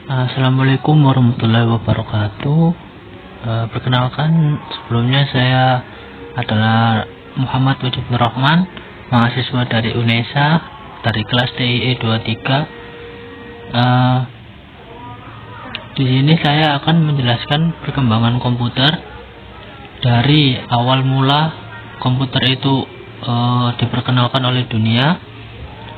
Assalamualaikum warahmatullahi wabarakatuh. Perkenalkan, sebelumnya saya adalah Muhammad Wajib Nur Rahman, mahasiswa dari UNESA dari kelas TIE 23. Di sini saya akan menjelaskan perkembangan komputer dari awal mula komputer itu diperkenalkan oleh dunia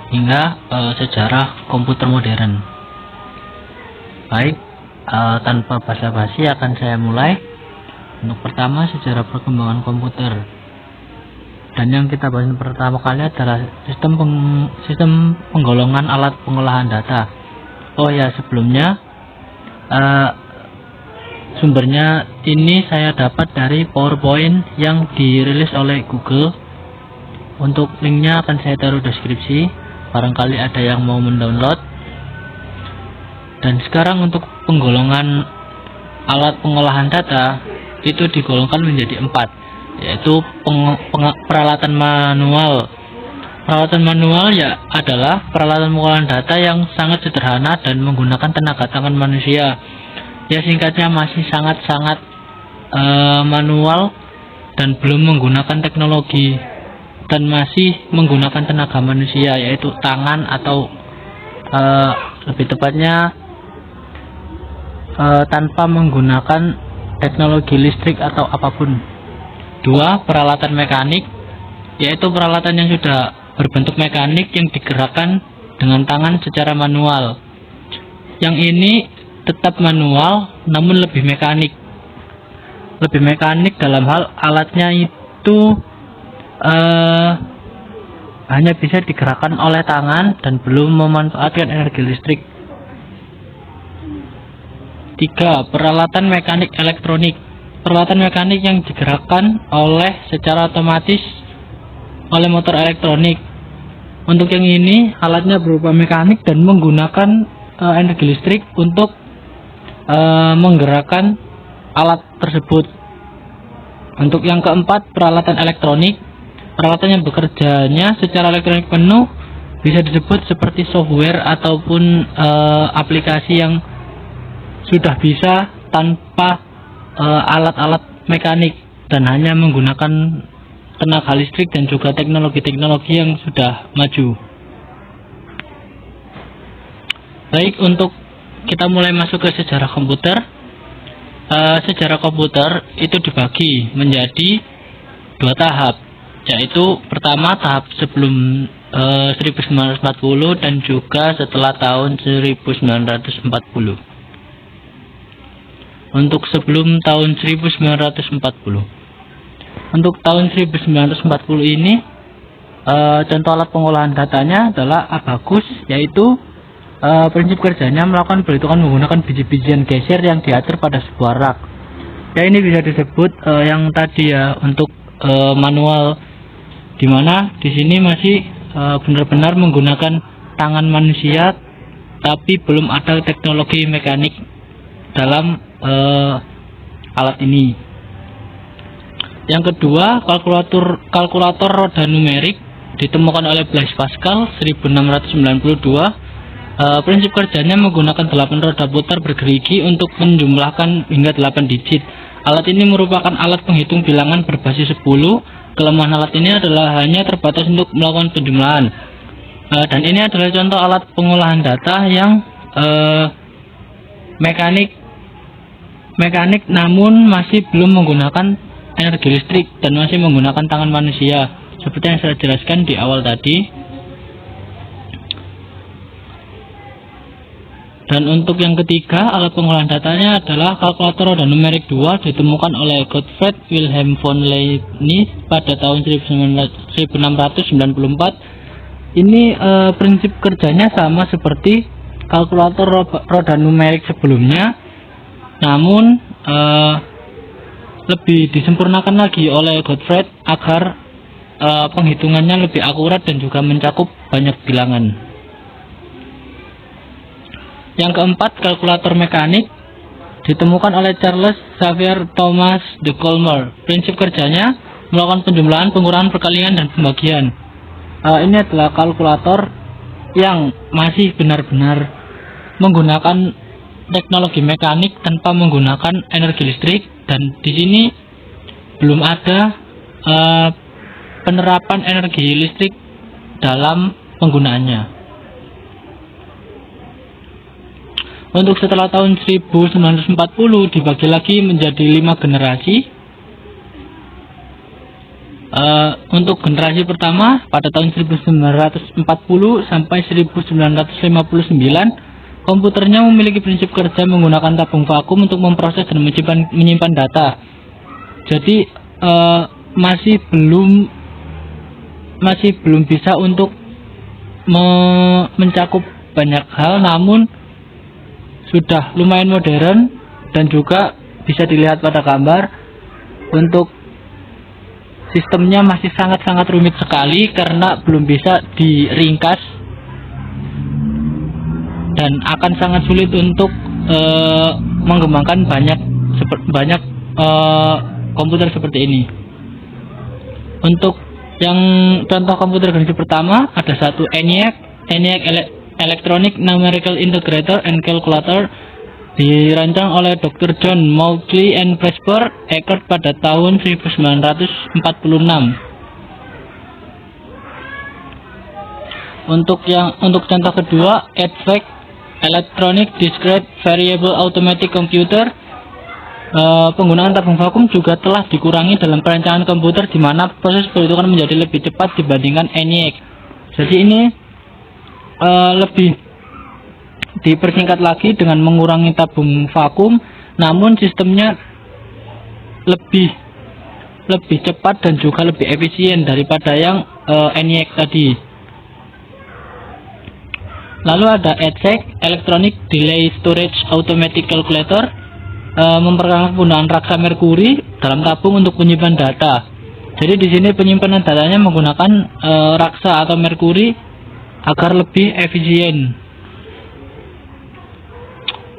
hingga sejarah komputer modern. Baik, tanpa basa-basi akan saya mulai. Untuk pertama, sejarah perkembangan komputer. Dan yang kita bahas pertama kali adalah sistem penggolongan alat pengolahan data. Oh ya, sebelumnya sumbernya ini saya dapat dari PowerPoint yang dirilis oleh Google. Untuk linknya akan saya taruh deskripsi, barangkali ada yang mau mendownload. Dan sekarang untuk penggolongan alat pengolahan data itu digolongkan menjadi 4, yaitu peralatan manual. Peralatan manual ya adalah peralatan pengolahan data yang sangat sederhana dan menggunakan tenaga tangan manusia. Ya, singkatnya masih sangat-sangat manual dan belum menggunakan teknologi, dan masih menggunakan tenaga manusia, yaitu tangan atau lebih tepatnya tanpa menggunakan teknologi listrik atau apapun. 2. Peralatan mekanik, yaitu peralatan yang sudah berbentuk mekanik yang digerakkan dengan tangan secara manual. Yang ini tetap manual namun lebih mekanik. Lebih mekanik dalam hal alatnya itu hanya bisa digerakkan oleh tangan dan belum memanfaatkan energi listrik. 3. Peralatan mekanik elektronik. Peralatan mekanik yang digerakkan secara otomatis oleh motor elektronik. Untuk yang ini, alatnya berupa mekanik dan menggunakan energi listrik untuk menggerakkan alat tersebut. Untuk yang keempat, peralatan elektronik. Peralatan yang bekerjanya secara elektronik penuh bisa disebut seperti software ataupun aplikasi yang sudah bisa tanpa alat-alat mekanik dan hanya menggunakan tenaga listrik dan juga teknologi-teknologi yang sudah maju. Baik, untuk kita mulai masuk ke sejarah komputer. Sejarah komputer itu dibagi menjadi 2 tahap, yaitu pertama tahap sebelum 1940 dan juga setelah tahun 1940. Untuk sebelum tahun 1940. Untuk tahun 1940 ini contoh alat pengolahan datanya adalah abacus, yaitu prinsip kerjanya melakukan perhitungan menggunakan biji-bijian geser yang diatur pada sebuah rak. Ya, ini bisa disebut yang tadi ya untuk manual, dimana di sini masih benar-benar menggunakan tangan manusia, tapi belum ada teknologi mekanik dalam alat ini. Yang kedua, kalkulator roda numerik ditemukan oleh Blaise Pascal 1692. Prinsip kerjanya menggunakan 8 roda putar bergerigi untuk menjumlahkan hingga 8 digit. Alat ini merupakan alat penghitung bilangan berbasis 10. Kelemahan alat ini adalah hanya terbatas untuk melakukan penjumlahan. Dan ini adalah contoh alat pengolahan data yang mekanik namun masih belum menggunakan energi listrik dan masih menggunakan tangan manusia, seperti yang saya jelaskan di awal tadi. Dan untuk yang ketiga, alat pengolahan datanya adalah kalkulator roda numerik 2, ditemukan oleh Gottfried Wilhelm von Leibniz pada tahun 1792. 1694. Ini prinsip kerjanya sama seperti kalkulator roda numerik sebelumnya, namun lebih disempurnakan lagi oleh Gottfried agar penghitungannya lebih akurat dan juga mencakup banyak bilangan. Yang keempat, kalkulator mekanik ditemukan oleh Charles Xavier Thomas de Colmar. Prinsip kerjanya melakukan penjumlahan, pengurangan, perkalian, dan pembagian. Ini adalah kalkulator yang masih benar-benar menggunakan teknologi mekanik tanpa menggunakan energi listrik, dan di sini belum ada penerapan energi listrik dalam penggunaannya. Untuk setelah tahun 1940 dibagi lagi menjadi 5 generasi. Untuk generasi pertama pada tahun 1940 sampai 1959, komputernya memiliki prinsip kerja menggunakan tabung vakum untuk memproses dan menyimpan data. Jadi masih belum bisa untuk mencakup banyak hal, namun sudah lumayan modern dan juga bisa dilihat pada gambar. Untuk sistemnya masih sangat-sangat rumit sekali karena belum bisa diringkas dan akan sangat sulit untuk mengembangkan banyak komputer seperti ini. Untuk yang contoh komputer generasi pertama ada satu ENIAC Electronic Numerical Integrator and Calculator, dirancang oleh Dr. John Mauchly and Presper Eckert pada tahun 1946. Untuk contoh kedua, EDVAC Electronic Discrete Variable Automatic Computer. Penggunaan tabung vakum juga telah dikurangi dalam perancangan komputer, di mana proses perhitungan menjadi lebih cepat dibandingkan ENIAC. Jadi ini lebih dipersingkat lagi dengan mengurangi tabung vakum, namun sistemnya lebih cepat dan juga lebih efisien daripada yang ENIAC tadi. Lalu ada EDSEC Electronic Delay Storage Automatic Calculator, memperkenalkan penggunaan raksa merkuri dalam tabung untuk menyimpan data. Jadi di sini penyimpanan datanya menggunakan raksa atau merkuri agar lebih efisien.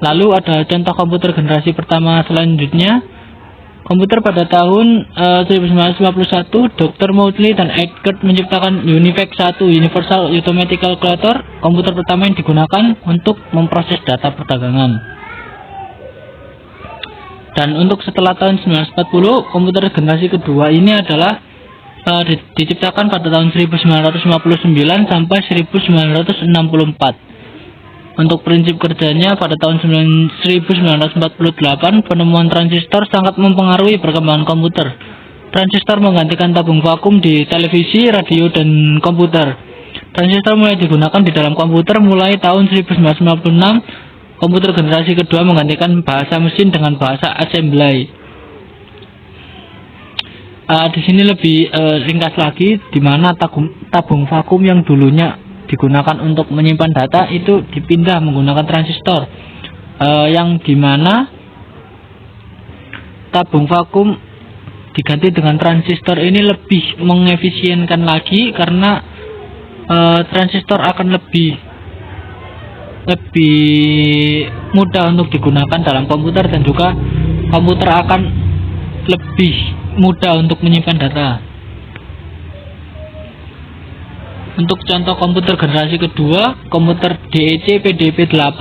Lalu ada contoh komputer generasi pertama selanjutnya. Komputer pada tahun 1951, Dr. Mauchly dan Eckert menciptakan UNIVAC 1 Universal Automatic Calculator, komputer pertama yang digunakan untuk memproses data perdagangan. Dan untuk setelah tahun 1940, komputer generasi kedua ini adalah diciptakan pada tahun 1959 sampai 1964. Untuk prinsip kerjanya pada tahun 1948, penemuan transistor sangat mempengaruhi perkembangan komputer. Transistor menggantikan tabung vakum di televisi, radio, dan komputer. Transistor mulai digunakan di dalam komputer mulai tahun 1996. Komputer generasi kedua menggantikan bahasa mesin dengan bahasa assembly. Di sini lebih ringkas lagi, di mana tabung vakum yang dulunya digunakan untuk menyimpan data itu dipindah menggunakan transistor, yang dimana tabung vakum diganti dengan transistor. Ini lebih mengefisienkan lagi karena transistor akan lebih mudah untuk digunakan dalam komputer, dan juga komputer akan lebih mudah untuk menyimpan data. Untuk contoh komputer generasi kedua, komputer DEC PDP-8.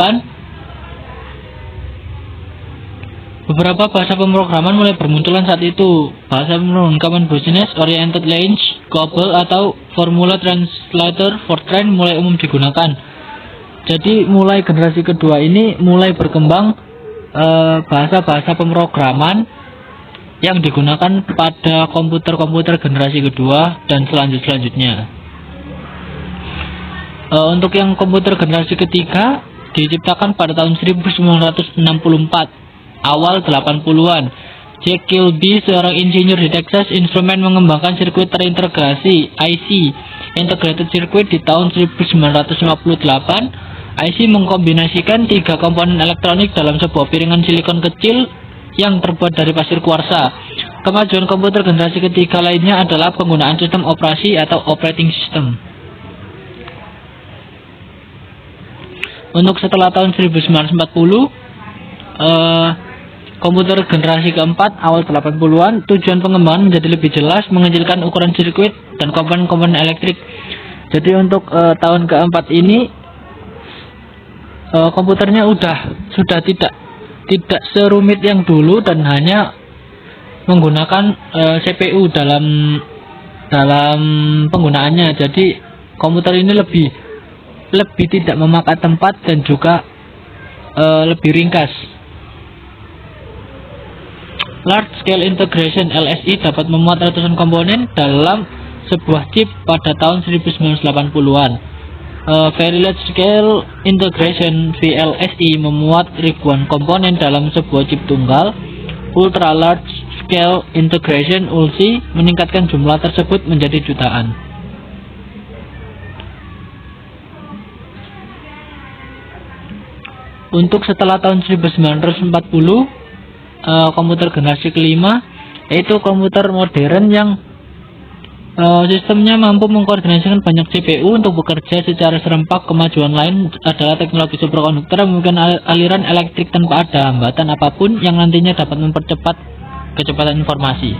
Beberapa bahasa pemrograman mulai bermunculan saat itu. Bahasa pemrograman Common Business Oriented Language, COBOL atau Formula Translator Fortran mulai umum digunakan. Jadi mulai generasi kedua ini mulai berkembang bahasa-bahasa pemrograman yang digunakan pada komputer-komputer generasi kedua dan selanjutnya. Untuk yang komputer generasi ketiga diciptakan pada tahun 1964, awal 80-an. Jack Kilby, seorang insinyur di Texas Instruments, mengembangkan sirkuit terintegrasi IC (Integrated Circuit) di tahun 1958. IC mengkombinasikan 3 komponen elektronik dalam sebuah piringan silikon kecil yang terbuat dari pasir kuarsa. Kemajuan komputer generasi ketiga lainnya adalah penggunaan sistem operasi atau operating system. Untuk setelah tahun 1940, komputer generasi keempat awal 80-an, tujuan pengembangan menjadi lebih jelas, mengecilkan ukuran sirkuit dan komponen-komponen elektrik. Jadi untuk tahun keempat ini komputernya sudah tidak serumit yang dulu dan hanya menggunakan CPU dalam penggunaannya. Jadi komputer ini lebih tidak memakan tempat dan juga lebih ringkas. Large Scale Integration (LSI) dapat memuat ratusan komponen dalam sebuah chip pada tahun 1980-an. Very Large Scale Integration (VLSI) memuat ribuan komponen dalam sebuah chip tunggal. Ultra Large Scale Integration (ULSI) meningkatkan jumlah tersebut menjadi jutaan. Untuk setelah tahun 1940, komputer generasi kelima, yaitu komputer modern yang sistemnya mampu mengkoordinasikan banyak CPU untuk bekerja secara serempak. Kemajuan lain adalah teknologi superkonduktor yang memungkinkan aliran elektrik tanpa ada hambatan apapun yang nantinya dapat mempercepat kecepatan informasi.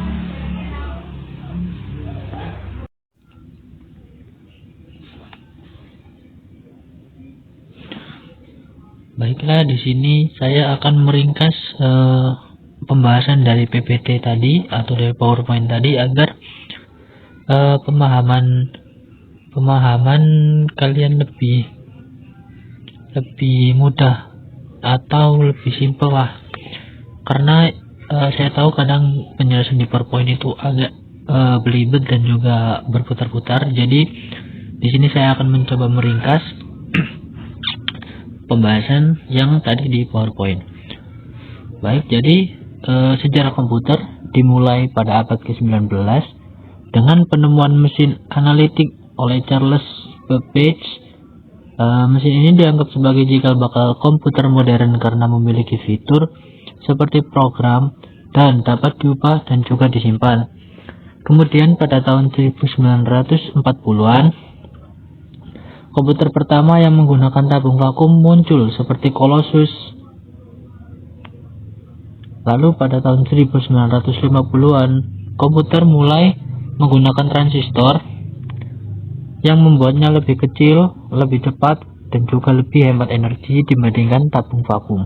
Baiklah, di sini saya akan meringkas pembahasan dari PPT tadi atau dari PowerPoint tadi agar pemahaman kalian lebih mudah atau lebih simpel lah. Karena saya tahu kadang penjelasan di PowerPoint itu agak belibet dan juga berputar-putar. Jadi di sini saya akan mencoba meringkas pembahasan yang tadi di PowerPoint. Baik, jadi sejarah komputer dimulai pada abad ke-19 dengan penemuan mesin analitik oleh Charles Babbage. Mesin ini dianggap sebagai cikal bakal komputer modern karena memiliki fitur seperti program dan dapat diubah dan juga disimpan. Kemudian pada tahun 1940-an, komputer pertama yang menggunakan tabung vakum muncul seperti Colossus. Lalu pada tahun 1950-an, komputer mulai menggunakan transistor yang membuatnya lebih kecil, lebih cepat, dan juga lebih hemat energi dibandingkan tabung vakum.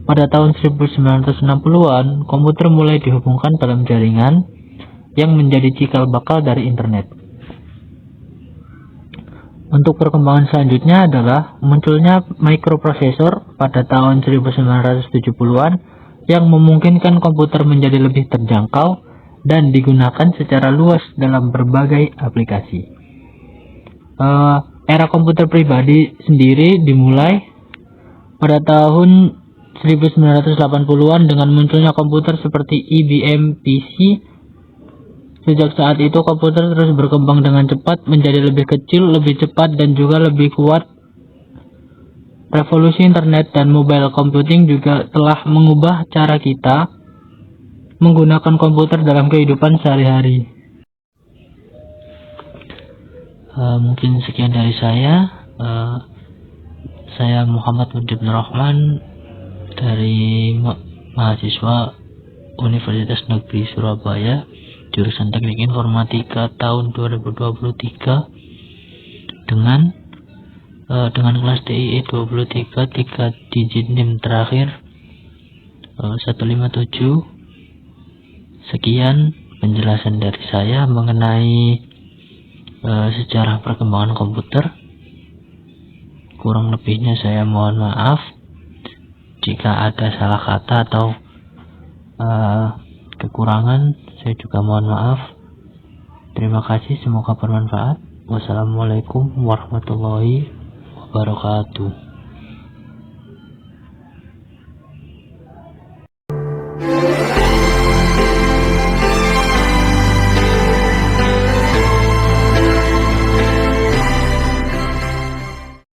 Pada tahun 1960-an, komputer mulai dihubungkan dalam jaringan yang menjadi cikal bakal dari internet. Untuk perkembangan selanjutnya adalah munculnya microprosesor pada tahun 1970-an yang memungkinkan komputer menjadi lebih terjangkau dan digunakan secara luas dalam berbagai aplikasi. Era komputer pribadi sendiri dimulai pada tahun 1980-an dengan munculnya komputer seperti IBM PC. Sejak saat itu komputer terus berkembang dengan cepat menjadi lebih kecil, lebih cepat, dan juga lebih kuat. Revolusi internet dan mobile computing juga telah mengubah cara kita menggunakan komputer dalam kehidupan sehari-hari. Mungkin sekian dari saya. Saya Muhammad Mujib Rahman dari mahasiswa Universitas Negeri Surabaya, jurusan Teknik Informatika tahun 2023 dengan kelas DIE 23, 3 digit NIM terakhir 157. Sekian penjelasan dari saya mengenai sejarah perkembangan komputer. Kurang lebihnya saya mohon maaf jika ada salah kata atau kekurangan. Saya juga mohon maaf. Terima kasih, semoga bermanfaat. Wassalamualaikum warahmatullahi wabarakatuh.